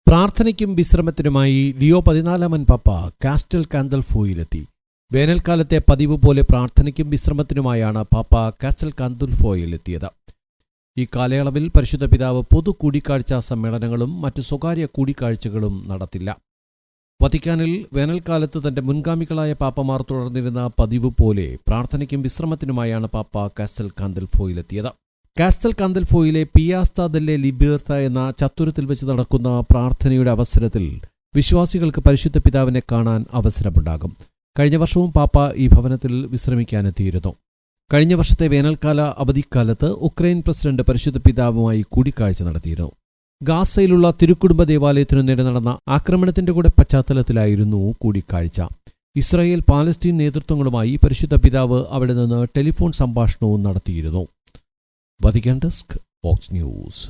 പ്രാർത്ഥനയ്ക്കും വിശ്രമത്തിനുമായി ലിയോ 14 പാപ്പ കാസ്റ്റൽ കാന്തൽഫോയിലെത്തി. വേനൽക്കാലത്തെ പതിവ് പോലെ പ്രാർത്ഥനയ്ക്കും വിശ്രമത്തിനുമായാണ് പാപ്പ കാസ്റ്റൽ കാന്തൽഫോയിലെത്തിയത്. ഈ കാലയളവിൽ പരിശുദ്ധ പിതാവ് പൊതു കൂടിക്കാഴ്ച സമ്മേളനങ്ങളും മറ്റു സ്വകാര്യ കൂടിക്കാഴ്ചകളും നടത്തില്ല. വത്തിക്കാനിൽ വേനൽക്കാലത്ത് തന്റെ മുൻഗാമികളായ പാപ്പമാർ തുടർന്നിരുന്ന പതിവ് പോലെ പ്രാർത്ഥനയ്ക്കും വിശ്രമത്തിനുമായാണ് പാപ്പ കാസ്റ്റൽ കാന്തൽഫോയിലെത്തിയത്. കാസ്റ്റൽ കാന്തൽഫോയിലെ പിയാസ്ത ദെല്ലെ ലിബേർത്ത എന്ന ചത്തുരത്തിൽ വെച്ച് നടക്കുന്ന പ്രാർത്ഥനയുടെ അവസരത്തിൽ വിശ്വാസികൾക്ക് പരിശുദ്ധ പിതാവിനെ കാണാൻ അവസരമുണ്ടാകും. കഴിഞ്ഞ വർഷവും പാപ്പ ഈ ഭവനത്തിൽ വിശ്രമിക്കാനെത്തിയിരുന്നു. കഴിഞ്ഞ വർഷത്തെ വേനൽക്കാല അവധിക്കാലത്ത് ഉക്രൈൻ പ്രസിഡന്റ് പരിശുദ്ധ പിതാവുമായി കൂടിക്കാഴ്ച നടത്തിയിരുന്നു. ഗാസയിലുള്ള തിരുക്കുടുംബ ദേവാലയത്തിനു നേരെ നടന്ന ആക്രമണത്തിന്റെ കൂടെ പശ്ചാത്തലത്തിലായിരുന്നു കൂടിക്കാഴ്ച. ഇസ്രായേൽ പാലസ്തീൻ നേതൃത്വങ്ങളുമായി പരിശുദ്ധ പിതാവ് അവിടെ നിന്ന് ടെലിഫോൺ സംഭാഷണവും നടത്തിയിരുന്നു. Vatican desk, Vox news.